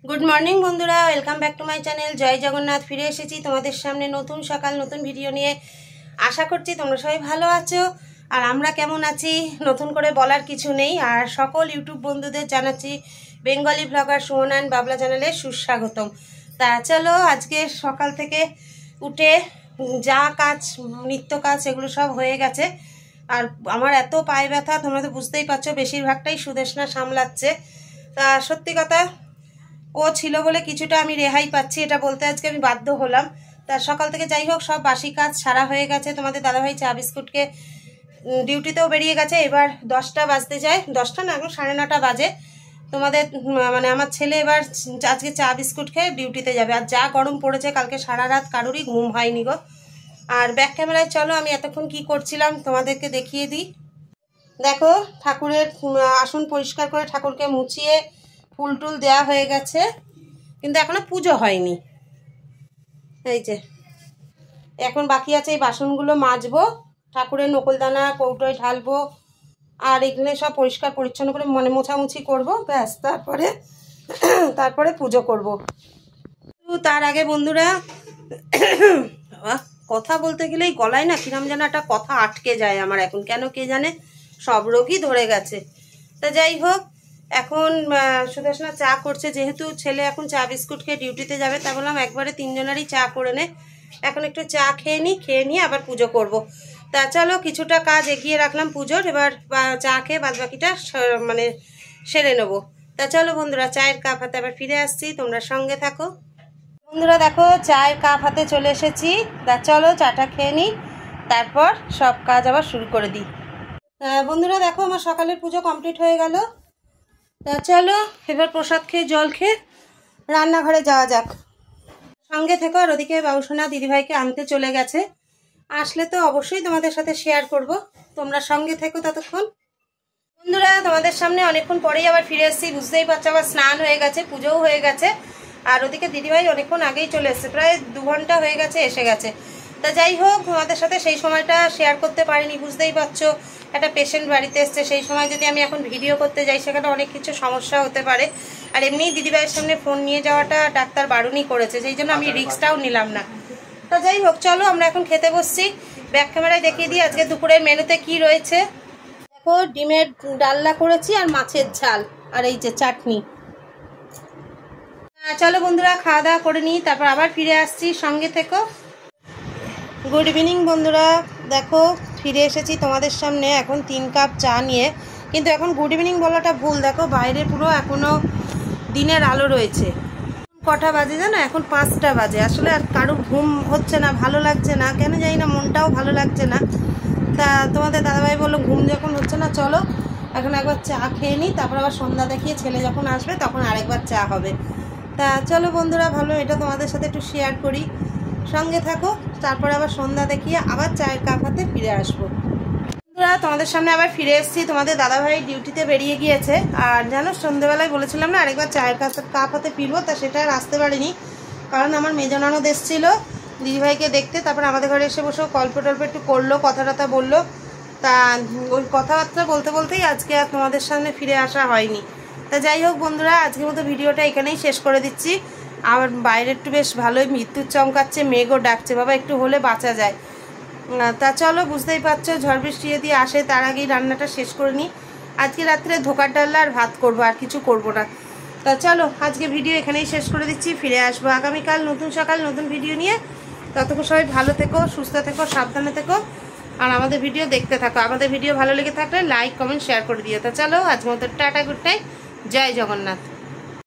Good morning বন্ধুরা, welcome back to my channel Joy Jagannath. ফিরে এসেছি তোমাদের সামনে নতুন সকাল নতুন ভিডিও নিয়ে। আশা করছি তোমরা সবাই ভালো আছো আর আমরা কেমন আছি নতুন করে বলার কিছু নেই। আর সকল ইউটিউব বন্ধুদের জানাচ্ছি বেঙ্গলি ব্লগার সুমনা অ্যান্ড বাবলা চ্যানেলে সুস্বাগতম। তা চলো, আজকে সকাল থেকে উঠে যা কাজ নিত্য কাজ সেগুলো সব হয়ে গেছে। আর আমার এত পায়ে ব্যথা, তোমরা তো বুঝতেই পারছো, বেশিরভাগটাই সুদেশনা সামলাচ্ছে। তা সত্যি কথা, ও ছিল বলে কিছুটা আমি রেহাই পাচ্ছি, এটা বলতে আজকে আমি বাধ্য হলাম। তার সকাল থেকে যাই হোক সব বাসি কাজ সারা হয়ে গেছে। তোমাদের দাদাভাই চা বিস্কুটকে ডিউটিতেও বেরিয়ে গেছে। এবার 10টা বাজতে যায়, 10টা না, এখন 9:30 বাজে। তোমাদের মানে আমার ছেলে এবার আজকে চা বিস্কুট খেয়ে ডিউটিতে যাবে। আর যা গরম পড়েছে, কালকে সারা রাত কারোরই ঘুম হয়নি গো। আর ব্যাক ক্যামেরায় চলো আমি এতক্ষণ কি করছিলাম তোমাদেরকে দেখিয়ে দিই। দেখো, ঠাকুরের আসন পরিষ্কার করে ঠাকুরকে মুছিয়ে ফুল টুল দেওয়া হয়ে গেছে, কিন্তু এখনো পুজো হয়নি। এই যে এখন বাকি আছে এই বাসনগুলো মাজবো, ঠাকুরের নকলদানা কৌটোয় ঢালবো, আর এগুলো সব পরিষ্কার পরিচ্ছন্ন করে মানে মোছামুছি করবো, ব্যাস। তারপরে পুজো করব। তার আগে বন্ধুরা, কথা বলতে গেলেই গলায় না কিরম যেন একটা কথা আটকে যায় আমার এখন, কেন কে জানে, সব রোগই ধরে গেছে। তা যাই হোক, এখন সুদেশনা চা করছে, যেহেতু ছেলে এখন চা বিস্কুট খেয়ে ডিউটিতে যাবে, তা বললাম একবারে তিনজনেরই চা করে নে। এখন একটু চা খেয়ে নিয়ে আবার পুজো করব। তা চলো, কিছুটা কাজ এগিয়ে রাখলাম পুজোর, এবার চা খেয়ে বাদবাকিটা মানে সেরে নেবো। তা চলো বন্ধুরা, চায়ের কাপ হাতে আবার ফিরে আসছি, তোমরা সঙ্গে থাকো। বন্ধুরা দেখো, চায়ের কাপ হাতে চলে এসেছি। তা চলো চাটা খেয়ে নিই, তারপর সব কাজ আবার শুরু করে দিই। বন্ধুরা দেখো, আমার সকালের পুজো কমপ্লিট হয়ে গেল। তা চলো এবার প্রসাদ খেয়ে জল খেয়ে রান্নাঘরে যাওয়া যাক। সঙ্গে থেকো। আর ওদিকে বাবুসোনা দিদিভাইকে আনতে চলে গেছে, আসলে তো অবশ্যই তোমাদের সাথে শেয়ার করব, তোমরা সঙ্গে থেকো ততক্ষণ। বন্ধুরা তোমাদের সামনে অনেকক্ষণ পরেই আবার ফিরে এসেছি, বুঝতেই পারছো, আবার স্নান হয়ে গেছে, পুজোও হয়ে গেছে। আর ওদিকে দিদিভাই অনেকক্ষণ আগেই চলে এসেছে, প্রায় 2 ঘন্টা হয়ে গেছে এসে গেছে। তা যাই হোক, তোমাদের সাথে সেই সময়টা শেয়ার করতে পারিনি, বুঝতেই পারছো, একটা পেশেন্ট বাড়িতে এসছে। সেই সময় যদি আমি এখন ভিডিও করতে যাই, সেখানে অনেক কিছু সমস্যা হতে পারে। আর এমনি দিদিভাইয়ের সামনে ফোন নিয়ে যাওয়াটা ডাক্তার বারণই করেছে, সেই জন্য আমি রিস্কটাও নিলাম না। তা যাই হোক, চলো আমরা এখন খেতে বসছি। ব্যাক ক্যামেরায় দেখিয়ে দিই আজকে দুপুরের মেনুতে কি রয়েছে। দেখো, ডিমের ডালনা করেছি আর মাছের ঝাল, আর এই যে চাটনি। চলো বন্ধুরা, খাওয়া দাওয়া করে নিই, তারপর আবার ফিরে আসছি, সঙ্গে থেকো। গুড ইভিনিং বন্ধুরা, দেখো ফিরে এসেছি তোমাদের সামনে এখন 3 কাপ চা নিয়ে। কিন্তু এখন গুড ইভিনিং বলাটা ভুল, দেখো বাইরে পুরো এখনও দিনের আলো রয়েছে। কটা বাজে জানো? এখন 5টা বাজে। আসলে আর কারোর ঘুম হচ্ছে না, ভালো লাগছে না, কেন জানি না, মনটাও ভালো লাগছে না। তা তোমাদের দাদাভাই বললো ঘুম যখন হচ্ছে না, চলো এখন একবার চা খেয়ে নিই, তারপর আবার সন্ধ্যা দেখিয়ে ছেলে যখন আসবে তখন আরেকবার চা হবে। তা চলো বন্ধুরা, ভালো এটা তোমাদের সাথে একটু শেয়ার করি, সঙ্গে থাকো। তারপর আবার সন্ধ্যা দেখিয়ে আবার চায়ের কাপ হাতে ফিরে আসবো। বন্ধুরা তোমাদের সামনে আবার ফিরে এসেছি, তোমাদের দাদাভাই ডিউটিতে বেরিয়ে গিয়েছে। আর জানো, সন্ধ্যেবেলায় বলেছিলাম না আরেকবার চায়ের কাপ হাতে ফিরবো, তা সেটা আর আসতে পারিনি, কারণ আমার মেজ ননদ এসেছিলো দিদিভাইকে দেখতে। তারপর আমাদের ঘরে এসে বসেও গল্প টল্প একটু করলো, কথা টথা বললো। তা ওই কথাবার্তা বলতে বলতেই আজকে আর তোমাদের সামনে ফিরে আসা হয়নি। তা যাই হোক বন্ধুরা, আজকের মতো ভিডিওটা এখানেই শেষ করে দিচ্ছি। আর বাইরে একটু বেশ ভালোই বিদ্যুৎ চমকাচ্ছে, মেঘও ডাকছে, বাবা একটু হলে বাঁচা যায়। তা চলো, বুঝতেই পারছো, ঝড় বৃষ্টি যদি আসে তার আগেই রান্নাটা শেষ করে নিই। আজকে রাত্রে ধোকার ডাল্লা আর ভাত করবো, আর কিছু করবো না। তা চলো, আজকে ভিডিও এখানেই শেষ করে দিচ্ছি, ফিরে আসবো আগামীকাল নতুন সকাল নতুন ভিডিও নিয়ে। ততক্ষণ সবাই ভালো থেকো, সুস্থ থেকো, সাবধানে থেকো, আর আমাদের ভিডিও দেখতে থাকো। আমাদের ভিডিও ভালো লেগে থাকলে লাইক কমেন্ট শেয়ার করে দিও। তা চলো, আজকের মতো টাটা, গুড নাইট, জয় জগন্নাথ।